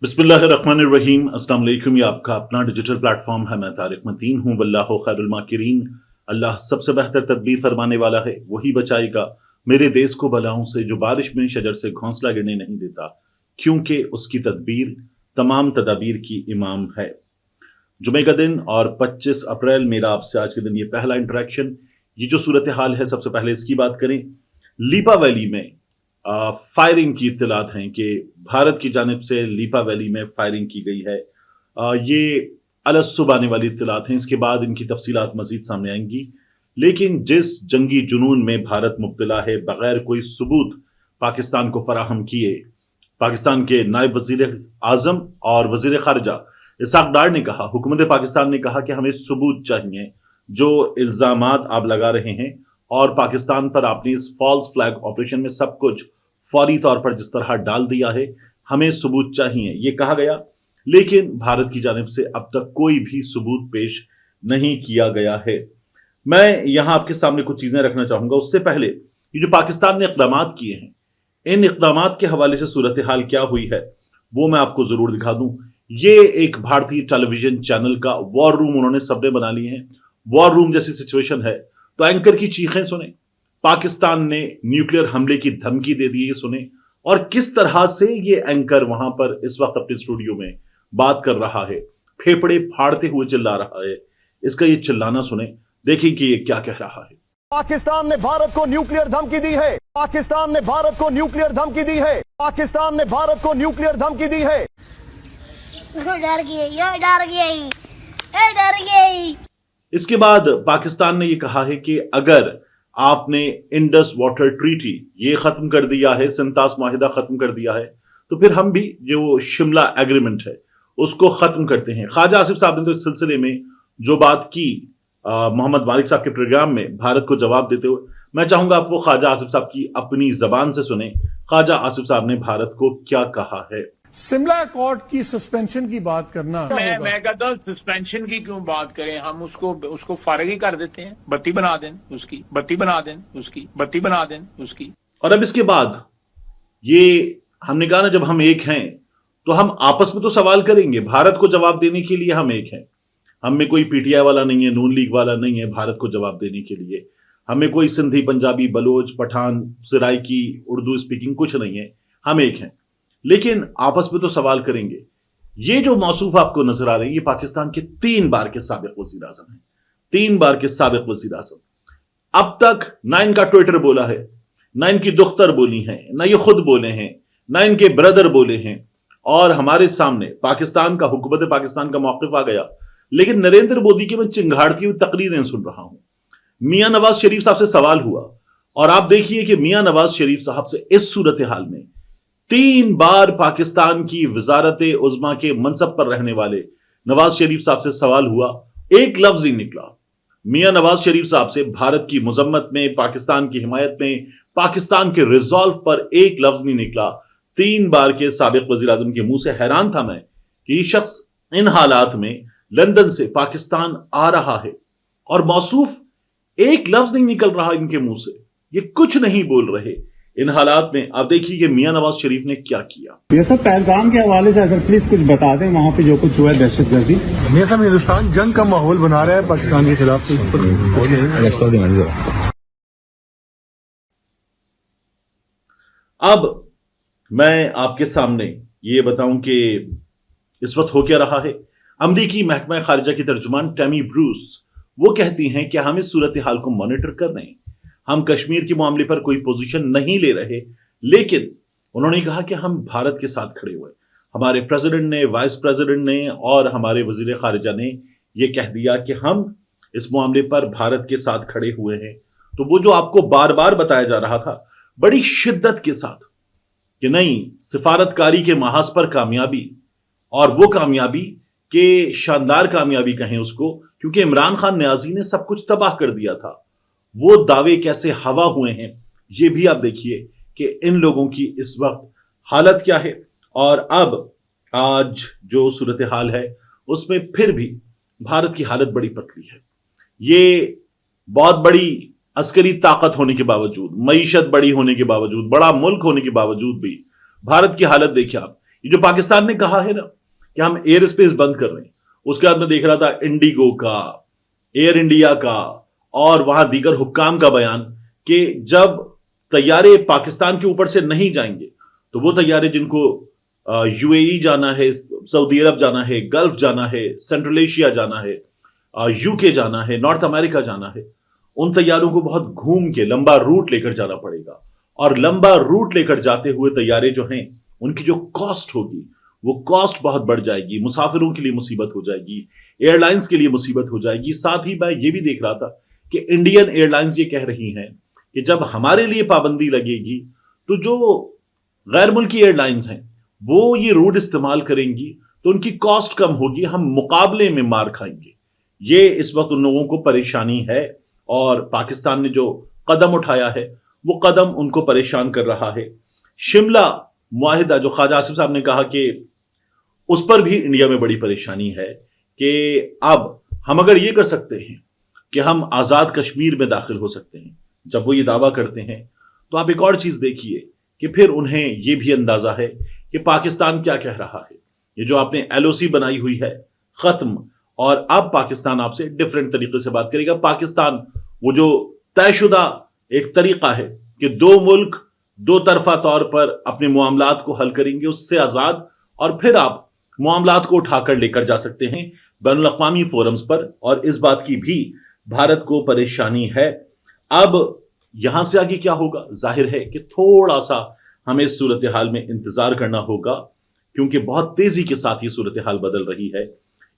बिस्मिल्लाहिर्रहमानिर्रहीम। अस्सलाम वालेकुम। ये आपका अपना डिजिटल प्लेटफॉर्म है। मैं तारिक मतीन हूँ। वल्लाहु खैरुल माकिरीन। अल्लाह सबसे बेहतर तदबीर फरमाने वाला है, वही बचाएगा मेरे देश को बलाओं से। जो बारिश में शजर से घोंसला गिरने नहीं देता, क्योंकि उसकी तदबीर तमाम तदाबीर की इमाम है। जुमे का दिन और 25 अप्रैल मेरा आपसे आज के दिन ये पहला इंटरेक्शन। ये जो सूरत हाल है, सबसे पहले इसकी बात करें। लीपा वैली में फायरिंग की इत्तलात हैं कि भारत की जानिब से लीपा वैली में फायरिंग की गई है। ये अलसुब आने वाली इत्तलात हैं। इसके बाद इनकी तफसीलात मजीद सामने आएंगी। लेकिन जिस जंगी जुनून में भारत मुब्तला है, बगैर कोई सबूत पाकिस्तान को फराहम किए, पाकिस्तान के नायब वजीर आजम और वजीर खारजा इसहाक डार ने कहा, हुकूमत पाकिस्तान ने कहा कि हमें सबूत चाहिए। जो इल्जामात आप लगा रहे हैं और पाकिस्तान पर आपने इस फॉल्स फ्लैग ऑपरेशन में सब कुछ फौरी तौर पर जिस तरह डाल दिया है, हमें सबूत चाहिए, ये कहा गया। लेकिन भारत की जानिब से अब तक कोई भी सबूत पेश नहीं किया गया है। मैं यहां आपके सामने कुछ चीजें रखना चाहूंगा। उससे पहले ये जो पाकिस्तान ने इक़दामात किए हैं, इन इक़दामात के हवाले से सूरत हाल क्या हुई है वो मैं आपको जरूर दिखा दूं। ये एक भारतीय टेलीविजन चैनल का वॉर रूम उन्होंने सबने बना लिए हैं। वॉर रूम जैसी सिचुएशन है तो एंकर की चीखें सुने, पाकिस्तान ने न्यूक्लियर हमले की धमकी दे दी, ये सुने, और किस तरह से ये एंकर वहां पर इस वक्त अपने स्टूडियो में बात कर रहा है, फेफड़े फाड़ते हुए चिल्ला रहा है। इसका ये चिल्लाना सुने, देखिए कि ये क्या कह रहा है। पाकिस्तान ने भारत को न्यूक्लियर धमकी दी है। पाकिस्तान ने भारत को न्यूक्लियर धमकी दी है। पाकिस्तान ने भारत को न्यूक्लियर धमकी दी है। डर गई। इसके बाद पाकिस्तान ने यह कहा है कि अगर आपने इंडस वाटर ट्रीटी ये खत्म कर दिया है, सिंतास माहिदा खत्म कर दिया है, तो फिर हम भी जो शिमला एग्रीमेंट है उसको खत्म करते हैं। ख्वाजा आसिफ साहब ने तो इस सिलसिले में जो बात की मोहम्मद मालिक साहब के प्रोग्राम में भारत को जवाब देते हुए, मैं चाहूंगा आप वो ख्वाजा आसिफ साहब की अपनी जबान से सुने। ख्वाजा आसिफ साहब ने भारत को क्या कहा है। शिमला अकॉर्ड की सस्पेंशन की बात करना, मैं कहता हूँ सस्पेंशन की क्यों बात करें, हम उसको फारिग ही कर देते हैं। बत्ती बना दें उसकी, बत्ती बना दें उसकी, बत्ती बना दें उसकी। और अब इसके बाद ये हमने कहा ना, जब हम एक हैं तो हम आपस में तो सवाल करेंगे, भारत को जवाब देने के लिए हम एक हैं। हम में कोई पीटीआई वाला नहीं है, नून लीग वाला नहीं है। भारत को जवाब देने के लिए हमें कोई सिंधी, पंजाबी, बलोच, पठान, सराइकी, उर्दू स्पीकिंग कुछ नहीं है। हम एक हैं, लेकिन आपस में तो सवाल करेंगे। ये जो मौसूफ आपको नजर आ रहे हैं, ये पाकिस्तान के 3 बार के साबिक वजीर आजम हैं। 3 बार के साबिक वजीर आजम। अब तक ना इनका ट्विटर बोला है, ना इनकी दुख्तर बोली है, ना ये खुद बोले हैं, ना इनके ब्रदर बोले हैं। और हमारे सामने पाकिस्तान का, हुकूमत पाकिस्तान का मौक़िफ़ आ गया। लेकिन नरेंद्र मोदी की मैं चिंगाड़ती हुई तकरीरें सुन रहा हूं। मियां नवाज शरीफ साहब से सवाल हुआ, और आप देखिए कि मियां नवाज शरीफ साहब से इस सूरत हाल में 3 बार पाकिस्तान की वजारत उज़्मा के मनसब पर रहने वाले नवाज शरीफ साहब से सवाल हुआ, एक लफ्ज ही निकला। मियां नवाज शरीफ साहब से भारत की मुजम्मत में, पाकिस्तान की हिमायत में, पाकिस्तान के रिजॉल्व पर एक लफ्ज नहीं निकला। 3 बार के साबिक वजीर आजम के मुंह से हैरान था मैं कि ये शख्स इन हालात में लंदन से पाकिस्तान आ रहा है और मौसूफ एक लफ्ज नहीं निकल रहा इनके मुंह से, ये कुछ नहीं बोल रहे। इन हालात में आप देखिए कि मियां नवाज शरीफ ने क्या किया। ये सब पहलगाम के हवाले से अगर प्लीज कुछ बता दें, वहां पे जो कुछ हुआ है दहशतगर्दी। ये सब हिंदुस्तान जंग का माहौल बना रहा है पाकिस्तान के खिलाफ। अब मैं आपके सामने ये बताऊं कि इस वक्त हो क्या रहा है। अमरीकी महकमा खारिजा की तर्जुमान टैमी ब्रूस वो कहती हैं कि हम इस सूरत हाल को मॉनिटर कर रहे हैं, हम कश्मीर के मामले पर कोई पोजीशन नहीं ले रहे, लेकिन उन्होंने कहा कि हम भारत के साथ खड़े हुए। हमारे प्रेसिडेंट ने, वाइस प्रेसिडेंट ने और हमारे वजीर खारिजा ने यह कह दिया कि हम इस मामले पर भारत के साथ खड़े हुए हैं। तो वो जो आपको बार बार बताया जा रहा था बड़ी शिद्दत के साथ कि नहीं, सिफारतकारी के महाज पर कामयाबी, और वो कामयाबी के शानदार कामयाबी कहें उसको, क्योंकि इमरान खान न्याजी ने सब कुछ तबाह कर दिया था। वो दावे कैसे हवा हुए हैं ये भी आप देखिए कि इन लोगों की इस वक्त हालत क्या है। और अब आज जो सूरत हाल है उसमें फिर भी भारत की हालत बड़ी पतली है। ये बहुत बड़ी अस्करी ताकत होने के बावजूद, मईशत बड़ी होने के बावजूद, बड़ा मुल्क होने के बावजूद भी भारत की हालत देखिए आप। یہ جو پاکستان نے کہا ہے نا کہ ہم ایئر اسپیس بند کر رہے ہیں، اس کے بعد میں دیکھ رہا تھا انڈیگو کا، ایئر انڈیا کا اور وہاں دیگر حکام کا بیان کہ جب طیارے پاکستان کے اوپر سے نہیں جائیں گے تو وہ طیارے جن کو یو اے ای جانا ہے، سعودی عرب جانا ہے، گلف جانا ہے، سینٹرل ایشیا جانا ہے، یو کے جانا ہے، نارتھ امریکہ جانا ہے، ان طیاروں کو بہت گھوم کے لمبا روٹ لے کر جانا پڑے گا، اور لمبا روٹ لے کر جاتے ہوئے طیارے جو ہیں ان کی جو کاسٹ ہوگی وہ کاسٹ بہت بڑھ جائے گی، مسافروں کے لیے مصیبت ہو جائے گی، ایئر لائنز کے لیے مصیبت ہو جائے گی۔ ساتھ ہی میں یہ بھی دیکھ رہا تھا کہ انڈین ایئر لائنز یہ کہہ رہی ہیں کہ جب ہمارے لیے پابندی لگے گی تو جو غیر ملکی ایئر لائنز ہیں وہ یہ روٹ استعمال کریں گی تو ان کی کاسٹ کم ہوگی، ہم مقابلے میں مار کھائیں گے۔ یہ اس وقت ان لوگوں کو پریشانی ہے، اور پاکستان نے جو قدم اٹھایا ہے وہ قدم ان کو پریشان کر رہا ہے۔ شملہ معاہدہ جو خواجہ آصف صاحب نے کہا کہ اس پر بھی انڈیا میں بڑی پریشانی ہے کہ اب ہم اگر یہ کر سکتے ہیں کہ ہم آزاد کشمیر میں داخل ہو سکتے ہیں، جب وہ یہ دعویٰ کرتے ہیں تو آپ ایک اور چیز دیکھیے کہ پھر انہیں یہ بھی اندازہ ہے کہ پاکستان کیا کہہ رہا ہے۔ یہ جو آپ نے ایل او سی بنائی ہوئی ہے ختم، اور اب پاکستان آپ سے ڈیفرنٹ طریقے سے بات کرے گا۔ پاکستان وہ جو طے شدہ ایک طریقہ ہے کہ دو ملک دو طرفہ طور پر اپنے معاملات کو حل کریں گے، اس سے آزاد، اور پھر آپ معاملات کو اٹھا کر لے کر جا سکتے ہیں بین الاقوامی فورمز پر، اور اس بات کی بھی بھارت کو پریشانی ہے۔ اب یہاں سے آگے کیا ہوگا؟ ظاہر ہے کہ تھوڑا سا ہمیں اس صورتحال میں انتظار کرنا ہوگا، کیونکہ بہت تیزی کے ساتھ یہ صورتحال بدل رہی ہے۔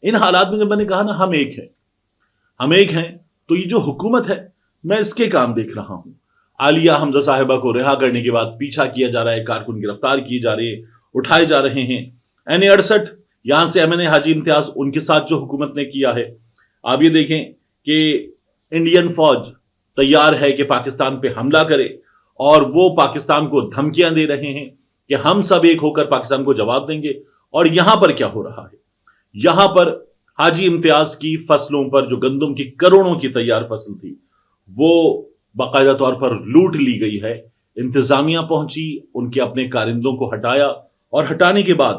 ان حالات میں جب میں نے کہا نا ہم ایک ہیں تو یہ جو حکومت ہے میں اس کے کام دیکھ رہا ہوں۔ عالیہ حمزہ صاحبہ کو رہا کرنے کے بعد پیچھا کیا جا رہا ہے، کارکن گرفتار کیے جا رہے ہیں، اٹھائے جا رہے ہیں۔ N68 یہاں سے MNA حاجی امتیاز، ان کے ساتھ جو حکومت نے کیا ہے، آپ یہ دیکھیں کہ انڈین فوج تیار ہے کہ پاکستان پہ حملہ کرے، اور وہ پاکستان کو دھمکیاں دے رہے ہیں کہ ہم سب ایک ہو کر پاکستان کو جواب دیں گے۔ اور یہاں پر کیا ہو رہا ہے؟ یہاں پر حاجی امتیاز کی فصلوں پر جو گندم کی کروڑوں کی تیار فصل تھی وہ باقاعدہ طور پر لوٹ لی گئی ہے۔ انتظامیہ پہنچی، ان کے اپنے کارندوں کو ہٹایا، اور ہٹانے کے بعد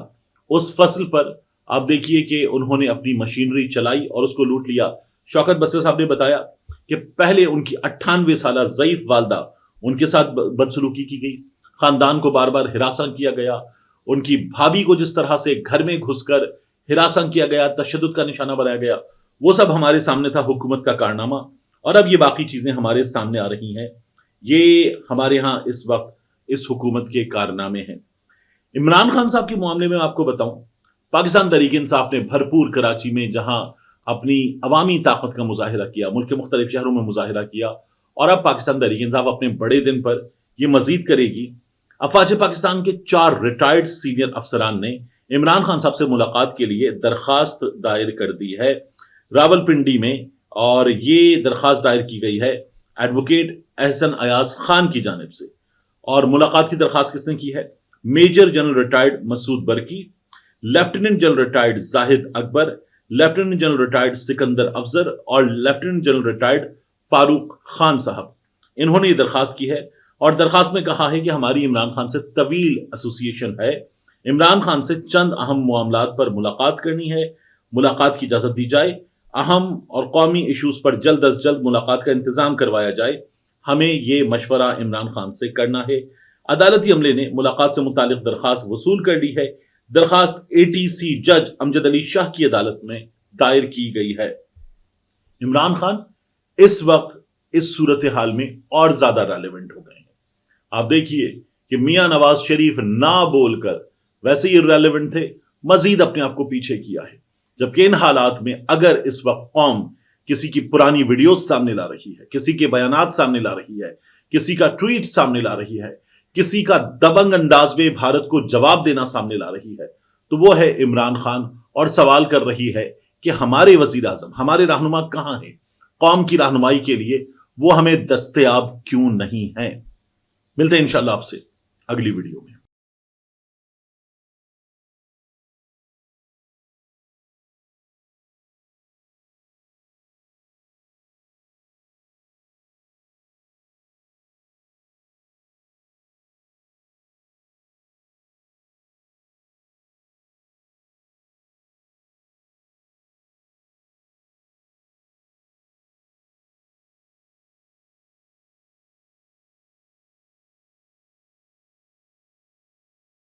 اس فصل پر آپ دیکھیے کہ انہوں نے اپنی مشینری چلائی اور اس کو لوٹ لیا۔ شوکت بصری صاحب نے بتایا کہ پہلے ان کی 98 سالہ ضعیف والدہ، ان کے ساتھ بدسلوکی کی گئی، خاندان کو بار بار ہراساں کیا گیا، ان کی بھابھی کو جس طرح سے گھر میں گھس کر ہراساں کیا گیا، تشدد کا نشانہ بنایا گیا، وہ سب ہمارے سامنے تھا حکومت کا کارنامہ۔ اور اب یہ باقی چیزیں ہمارے سامنے آ رہی ہیں، یہ ہمارے ہاں اس وقت اس حکومت کے کارنامے ہیں۔ عمران خان صاحب کے معاملے میں آپ کو بتاؤں، پاکستان تحریک انصاف نے بھرپور کراچی میں جہاں اپنی عوامی طاقت کا مظاہرہ کیا، ملک کے مختلف شہروں میں مظاہرہ کیا، اور اب پاکستان تحریک انصاف اپنے بڑے دن پر یہ مزید کرے گی۔ افواج پاکستان کے 4 ریٹائرڈ سینئر افسران نے عمران خان صاحب سے ملاقات کے لیے درخواست دائر کر دی ہے راولپنڈی میں، اور یہ درخواست دائر کی گئی ہے ایڈوکیٹ احسن ایاز خان کی جانب سے۔ اور ملاقات کی درخواست کس نے کی ہے؟ میجر جنرل ریٹائرڈ مسعود برکی، لیفٹیننٹ جنرل ریٹائرڈ زاہد اکبر، لیفٹیننٹ جنرل ریٹائرڈ سکندر افضل اور لیفٹیننٹ جنرل ریٹائرڈ فاروق خان صاحب۔ انہوں نے یہ درخواست کی ہے، اور درخواست میں کہا ہے کہ ہماری عمران خان سے طویل ایسوسیشن ہے، عمران خان سے چند اہم معاملات پر ملاقات کرنی ہے، ملاقات کی اجازت دی جائے، اہم اور قومی ایشوز پر جلد از جلد ملاقات کا انتظام کروایا جائے، ہمیں یہ مشورہ عمران خان سے کرنا ہے۔ عدالتی عملے نے ملاقات سے متعلق درخواست وصول کر لی ہے۔ درخواست ATC جج امجد علی شاہ کی عدالت میں دائر کی گئی ہے۔ عمران خان اس وقت اس صورتحال میں اور زیادہ ریلیونٹ ہو گئے ہیں۔ آپ دیکھیے کہ میاں نواز شریف نہ بول کر ویسے ہی ریلیونٹ تھے، مزید اپنے آپ کو پیچھے کیا ہے، جبکہ ان حالات میں اگر اس وقت قوم کسی کی پرانی ویڈیوز سامنے لا رہی ہے، کسی کے بیانات سامنے لا رہی ہے، کسی کا ٹویٹ سامنے لا رہی ہے، کسی کا دبنگ انداز میں بھارت کو جواب دینا سامنے لا رہی ہے، تو وہ ہے عمران خان، اور سوال کر رہی ہے کہ ہمارے وزیر اعظم، ہمارے رہنما کہاں ہیں؟ قوم کی رہنمائی کے لیے وہ ہمیں دستیاب کیوں نہیں ہیں؟ ملتے ہیں انشاءاللہ آپ سے اگلی ویڈیو میں۔